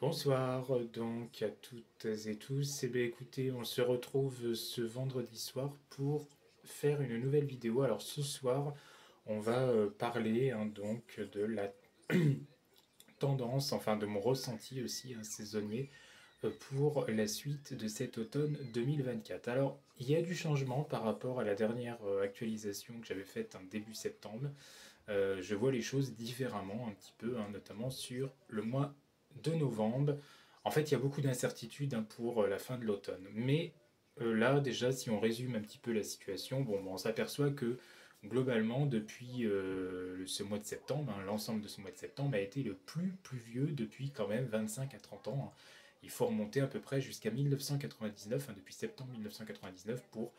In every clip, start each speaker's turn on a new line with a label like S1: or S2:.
S1: Bonsoir donc à toutes et tous. Eh bien écoutez, on se retrouve ce vendredi soir pour faire une nouvelle vidéo. Alors ce soir, on va parler donc de la tendance, enfin de mon ressenti aussi saisonnier pour la suite de cet automne 2024. Alors il y a du changement par rapport à la dernière actualisation que j'avais faite en début septembre. Je vois les choses différemment un petit peu, notamment sur le mois de novembre. En fait, il y a beaucoup d'incertitudes pour la fin de l'automne. Mais là, déjà, si on résume un petit peu la situation, on s'aperçoit que globalement, depuis ce mois de septembre, l'ensemble de ce mois de septembre a été le plus pluvieux depuis quand même 25 à 30 ans. Il faut remonter à peu près jusqu'à 1999, depuis septembre 1999, pour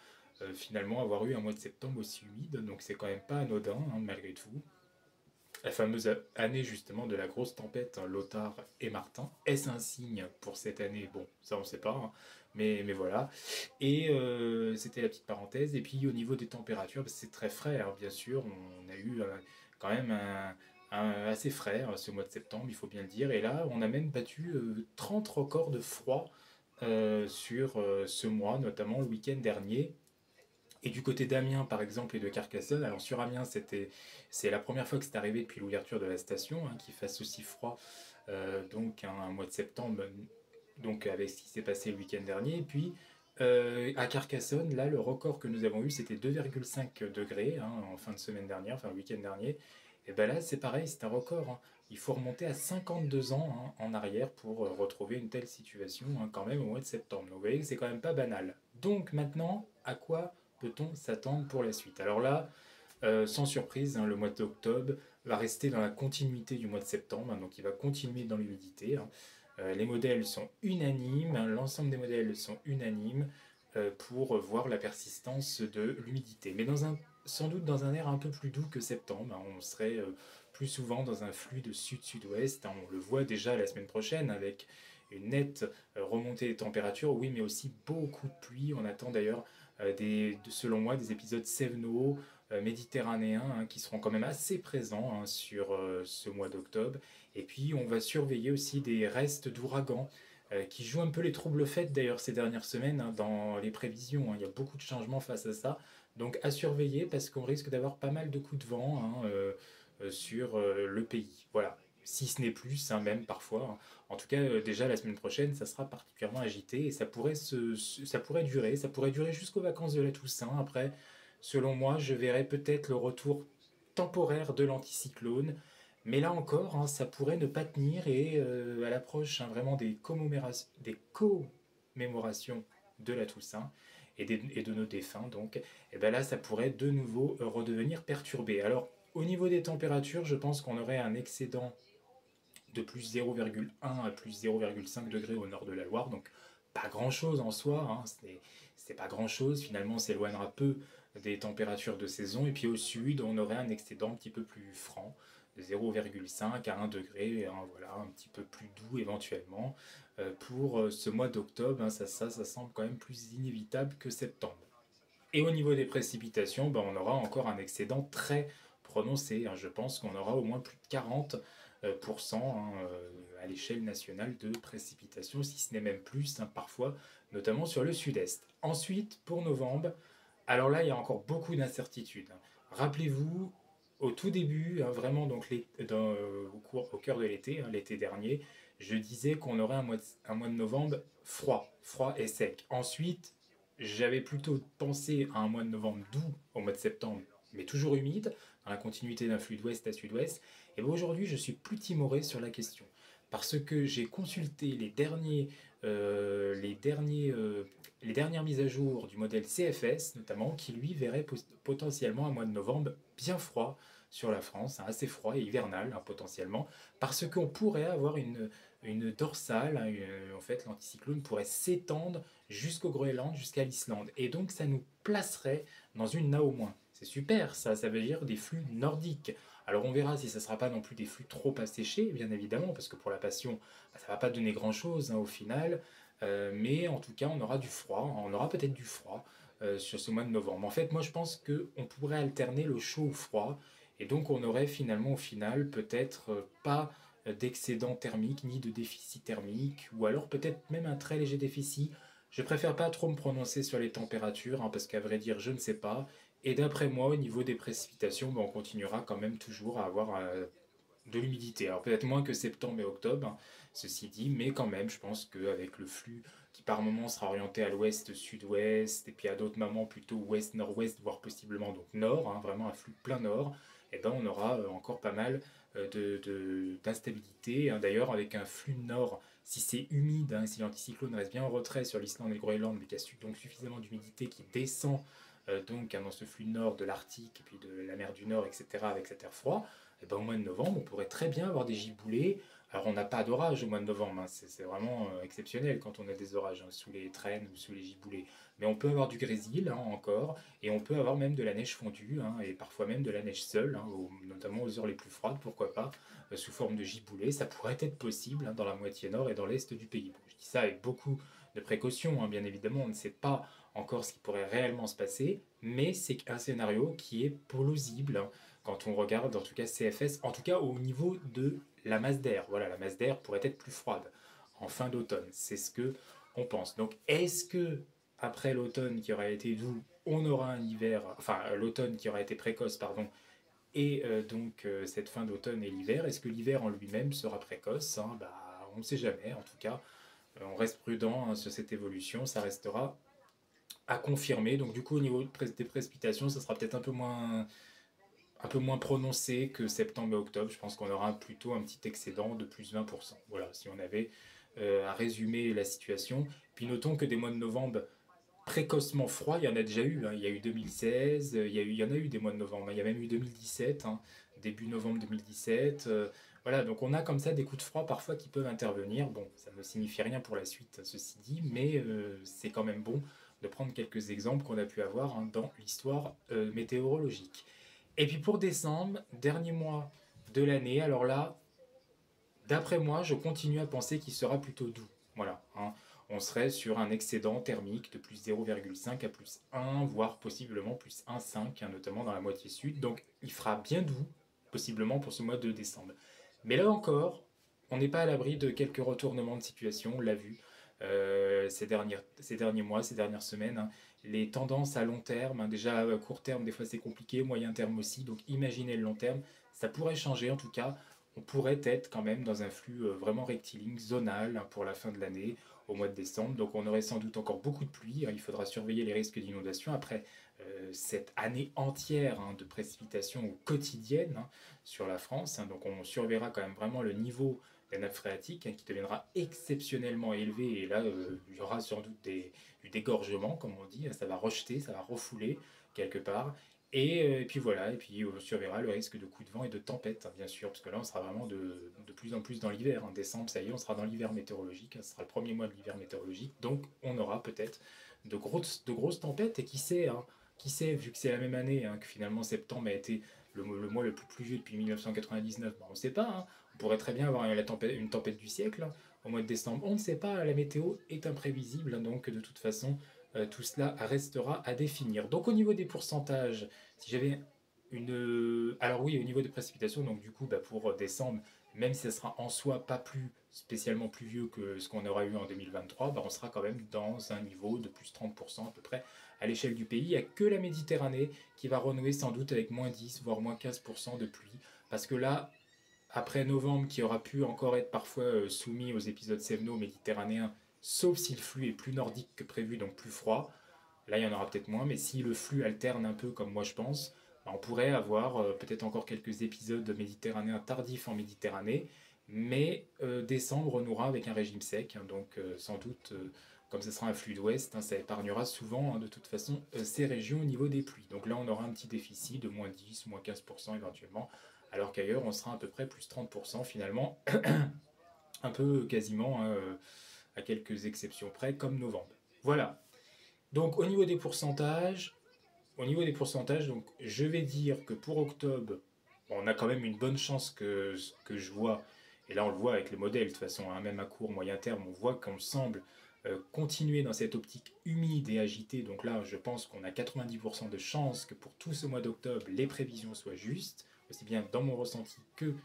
S1: finalement avoir eu un mois de septembre aussi humide. Donc c'est quand même pas anodin, malgré tout. La fameuse année justement de la grosse tempête, Lothar et Martin. Est-ce un signe pour cette année? Bon, ça on ne sait pas, mais voilà. Et c'était la petite parenthèse. Et puis au niveau des températures, c'est très frais, bien sûr. On a eu quand même assez frais ce mois de septembre, il faut bien le dire. Et là, on a même battu 30 records de froid sur ce mois, notamment le week-end dernier. Et du côté d'Amiens, par exemple, et de Carcassonne, alors sur Amiens, c'est la première fois que c'est arrivé depuis l'ouverture de la station, qu'il fasse aussi froid, donc un mois de septembre, donc avec ce qui s'est passé le week-end dernier. Et puis à Carcassonne, là, le record que nous avons eu, c'était 2,5 degrés en fin de semaine dernière, enfin le week-end dernier. Et ben là, c'est pareil, c'est un record. Il faut remonter à 52 ans en arrière pour retrouver une telle situation quand même au mois de septembre. Donc vous voyez que c'est quand même pas banal. Donc maintenant, à quoi peut-on s'attendre pour la suite? Alors là, sans surprise, le mois d'octobre va rester dans la continuité du mois de septembre, donc il va continuer dans l'humidité. Les modèles sont unanimes, l'ensemble des modèles sont unanimes pour voir la persistance de l'humidité. Mais sans doute dans un air un peu plus doux que septembre. On serait plus souvent dans un flux de sud-sud-ouest. On le voit déjà la semaine prochaine avec une nette remontée des températures, oui, mais aussi beaucoup de pluie. On attend d'ailleurs, selon moi, des épisodes cévenaux, méditerranéens, qui seront quand même assez présents sur ce mois d'octobre. Et puis on va surveiller aussi des restes d'ouragans qui jouent un peu les troubles faits d'ailleurs ces dernières semaines dans les prévisions. Il y a beaucoup de changements face à ça. Donc à surveiller parce qu'on risque d'avoir pas mal de coups de vent sur le pays. Voilà. Si ce n'est plus, même parfois. En tout cas, déjà la semaine prochaine, ça sera particulièrement agité et ça pourrait durer. Ça pourrait durer jusqu'aux vacances de la Toussaint. Après, selon moi, je verrai peut-être le retour temporaire de l'anticyclone. Mais là encore, ça pourrait ne pas tenir et à l'approche vraiment des commémorations de la Toussaint et de nos défunts, donc, et ben là, ça pourrait de nouveau redevenir perturbé. Alors, au niveau des températures, je pense qu'on aurait un excédent de plus 0,1 à plus 0,5 degrés au nord de la Loire, donc pas grand-chose en soi, c'est pas grand-chose, finalement on s'éloignera peu des températures de saison, et puis au sud on aurait un excédent un petit peu plus franc, de 0,5 à 1 degré, voilà, un petit peu plus doux éventuellement. Pour ce mois d'octobre, ça semble quand même plus inévitable que septembre. Et au niveau des précipitations, on aura encore un excédent très prononcé. Je pense qu'on aura au moins plus de 40% à l'échelle nationale de précipitations, si ce n'est même plus parfois, notamment sur le sud-est. Ensuite, pour novembre, alors là, il y a encore beaucoup d'incertitudes. Rappelez-vous, au tout début, vraiment donc au cœur de l'été, l'été dernier, je disais qu'on aurait un mois de novembre froid, froid et sec. Ensuite, j'avais plutôt pensé à un mois de novembre doux au mois de septembre, mais toujours humide, dans la continuité d'un flux d'ouest à sud-ouest. Et aujourd'hui, je suis plus timoré sur la question, parce que j'ai consulté les dernières mises à jour du modèle CFS, notamment, qui lui verrait potentiellement un mois de novembre bien froid sur la France, assez froid et hivernal potentiellement, parce qu'on pourrait avoir une dorsale, en fait l'anticyclone pourrait s'étendre jusqu'au Groenland, jusqu'à l'Islande, et donc ça nous placerait dans une nao moins. C'est super, ça veut dire des flux nordiques. Alors on verra si ça ne sera pas non plus des flux trop asséchés, bien évidemment, parce que pour la Passion, ça ne va pas donner grand-chose au final, mais en tout cas on aura du froid, on aura peut-être du froid sur ce mois de novembre. En fait, moi je pense qu'on pourrait alterner le chaud au froid, et donc on aurait finalement au final peut-être pas d'excédent thermique ni de déficit thermique, ou alors peut-être même un très léger déficit. Je préfère pas trop me prononcer sur les températures, hein, parce qu'à vrai dire, je ne sais pas. Et d'après moi, au niveau des précipitations, ben, on continuera quand même toujours à avoir de l'humidité. Alors peut-être moins que septembre et octobre, hein, ceci dit, mais quand même, je pense qu'avec le flux qui par moments sera orienté à l'ouest, sud-ouest, et puis à d'autres moments plutôt ouest, nord-ouest, voire possiblement donc nord, hein, vraiment un flux plein nord, et ben on aura encore pas mal d'instabilité. Hein. D'ailleurs, avec un flux nord, si c'est humide, hein, si l'anticyclone reste bien en retrait sur l'Islande et le Groenland, mais qu'il y a donc suffisamment d'humidité qui descend donc hein, dans ce flux nord de l'Arctique et puis de la mer du Nord, etc., avec cet air froid, et ben, au mois de novembre, on pourrait très bien avoir des giboulées. Alors, on n'a pas d'orage au mois de novembre, hein, c'est vraiment exceptionnel quand on a des orages hein, sous les traînes ou sous les giboulées. Mais on peut avoir du grésil hein, encore, et on peut avoir même de la neige fondue, hein, et parfois même de la neige seule, hein, notamment aux heures les plus froides, pourquoi pas, sous forme de giboulées. Ça pourrait être possible hein, dans la moitié nord et dans l'est du pays. Bon, je dis ça avec beaucoup de précautions, hein, bien évidemment, on ne sait pas encore ce qui pourrait réellement se passer, mais c'est un scénario qui est plausible hein, quand on regarde en tout cas CFS, en tout cas au niveau de la masse d'air. Voilà, la masse d'air pourrait être plus froide en fin d'automne, c'est ce que on pense. Donc est-ce que après l'automne qui aura été doux, on aura un hiver, enfin l'automne qui aura été précoce, pardon, et donc cette fin d'automne et l'hiver, est-ce que l'hiver en lui-même sera précoce hein bah, on ne sait jamais, en tout cas, on reste prudent hein, sur cette évolution, ça restera à confirmer. Donc du coup, au niveau des précipitations, ça sera peut-être un peu moins prononcé que septembre et octobre. Je pense qu'on aura plutôt un petit excédent de plus 20%. Voilà, si on avait à résumer la situation. Puis notons que des mois de novembre précocement froids, il y en a déjà eu. Hein. Il y a eu 2016, il y en a eu des mois de novembre. Hein. Il y a même eu 2017, hein, début novembre 2017. Voilà, donc on a comme ça des coups de froid parfois qui peuvent intervenir. Bon, ça ne signifie rien pour la suite, ceci dit, mais c'est quand même bon de prendre quelques exemples qu'on a pu avoir hein, dans l'histoire météorologique. Et puis pour décembre, dernier mois de l'année, alors là, d'après moi, je continue à penser qu'il sera plutôt doux. Voilà, hein. On serait sur un excédent thermique de plus 0,5 à plus 1, voire possiblement plus 1,5, hein, notamment dans la moitié sud. Donc il fera bien doux, possiblement pour ce mois de décembre. Mais là encore, on n'est pas à l'abri de quelques retournements de situation, on l'a vu ces derniers mois, ces dernières semaines. Hein. Les tendances à long terme, hein, déjà à court terme, des fois c'est compliqué, moyen terme aussi, donc imaginez le long terme, ça pourrait changer en tout cas. On pourrait être quand même dans un flux vraiment rectiligne, zonal hein, pour la fin de l'année, au mois de décembre. Donc on aurait sans doute encore beaucoup de pluie. Hein. Il faudra surveiller les risques d'inondation après cette année entière hein, de précipitations quotidiennes hein, sur la France. Hein. Donc on surveillera quand même vraiment le niveau des nappes phréatiques hein, qui deviendra exceptionnellement élevé. Et là, il y aura sans doute du dégorgement, comme on dit. Ça va rejeter, ça va refouler quelque part. Et puis voilà, et puis on surveillera le risque de coups de vent et de tempête, hein, bien sûr, parce que là on sera vraiment de plus en plus dans l'hiver. En décembre, ça y est, on sera dans l'hiver météorologique, hein, ce sera le premier mois de l'hiver météorologique, donc on aura peut-être de grosses tempêtes, et qui sait, vu que c'est la même année, hein, que finalement septembre a été le mois le plus pluvieux depuis 1999, bon, on ne sait pas, hein, on pourrait très bien avoir une tempête du siècle hein, au mois de décembre, on ne sait pas, la météo est imprévisible, hein, donc de toute façon tout cela restera à définir. Donc au niveau des pourcentages, si j'avais une... Alors oui, au niveau des précipitations, donc du coup, bah, pour décembre, même si ça sera en soi pas plus spécialement pluvieux que ce qu'on aura eu en 2023, bah, on sera quand même dans un niveau de plus 30% à peu près à l'échelle du pays. Il n'y a que la Méditerranée qui va renouer sans doute avec moins 10, voire moins 15% de pluie. Parce que là, après novembre, qui aura pu encore être parfois soumis aux épisodes séveno méditerranéens, sauf si le flux est plus nordique que prévu, donc plus froid, là il y en aura peut-être moins, mais si le flux alterne un peu comme moi je pense, bah, on pourrait avoir peut-être encore quelques épisodes méditerranéens tardifs en Méditerranée, mais décembre renouera avec un régime sec, hein, donc sans doute, comme ce sera un flux d'ouest, hein, ça épargnera souvent hein, de toute façon ces régions au niveau des pluies. Donc là on aura un petit déficit de moins 10, moins 15% éventuellement, alors qu'ailleurs on sera à peu près plus 30% finalement, un peu quasiment hein, à quelques exceptions près, comme novembre. Voilà. Donc au niveau des pourcentages, donc, je vais dire que pour octobre, bon, on a quand même une bonne chance que je vois, et là on le voit avec les modèles de toute façon, hein, même à court, moyen terme, on voit qu'on semble continuer dans cette optique humide et agitée. Donc là, je pense qu'on a 90% de chances que pour tout ce mois d'octobre, les prévisions soient justes, aussi bien dans mon ressenti que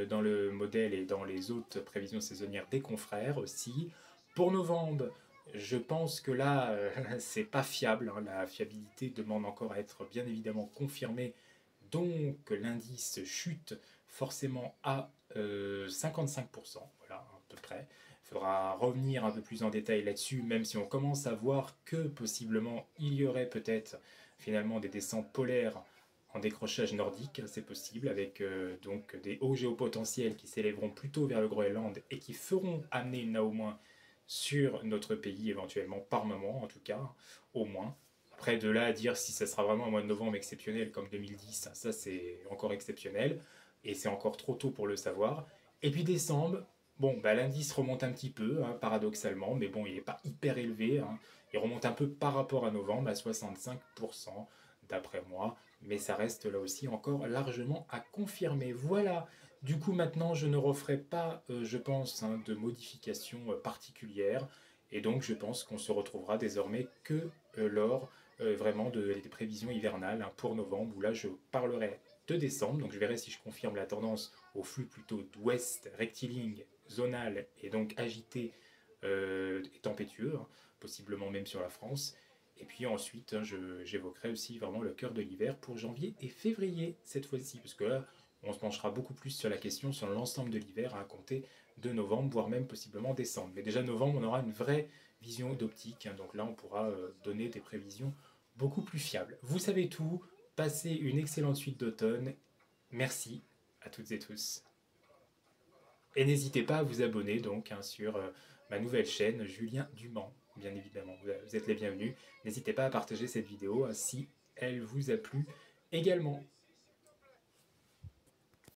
S1: dans le modèle et dans les autres prévisions saisonnières des confrères aussi. Pour novembre, je pense que là, c'est pas fiable, hein. La fiabilité demande encore à être bien évidemment confirmée. Donc l'indice chute forcément à 55%, voilà à peu près. Il faudra revenir un peu plus en détail là-dessus, même si on commence à voir que possiblement il y aurait peut-être finalement des descentes polaires en décrochage nordique, c'est possible, avec donc des hauts géopotentiels qui s'élèveront plutôt vers le Groenland et qui feront amener une au moins sur notre pays éventuellement par moment, en tout cas, au moins. Après, de là à dire si ça sera vraiment un mois de novembre exceptionnel comme 2010, ça c'est encore exceptionnel et c'est encore trop tôt pour le savoir. Et puis décembre, bon, bah, l'indice remonte un petit peu, hein, paradoxalement, mais bon, il n'est pas hyper élevé, hein. Il remonte un peu par rapport à novembre, à 65% d'après moi, mais ça reste là aussi encore largement à confirmer. Voilà, du coup maintenant je ne referai pas, je pense, hein, de modifications particulières, et donc je pense qu'on se retrouvera désormais que lors vraiment des prévisions hivernales, hein, pour novembre, où là je parlerai de décembre, donc je verrai si je confirme la tendance au flux plutôt d'ouest rectiligne, zonal et donc agité et tempétueux, hein, possiblement même sur la France. Et puis ensuite, hein, j'évoquerai aussi vraiment le cœur de l'hiver pour janvier et février cette fois-ci, parce que là, on se penchera beaucoup plus sur la question sur l'ensemble de l'hiver à compter de novembre, voire même possiblement décembre. Mais déjà novembre, on aura une vraie vision d'optique, hein, donc là, on pourra donner des prévisions beaucoup plus fiables. Vous savez tout, passez une excellente suite d'automne. Merci à toutes et tous. Et n'hésitez pas à vous abonner donc, hein, sur ma nouvelle chaîne, Julien Dumont, bien évidemment. Vous êtes les bienvenus. N'hésitez pas à partager cette vidéo, hein, si elle vous a plu également.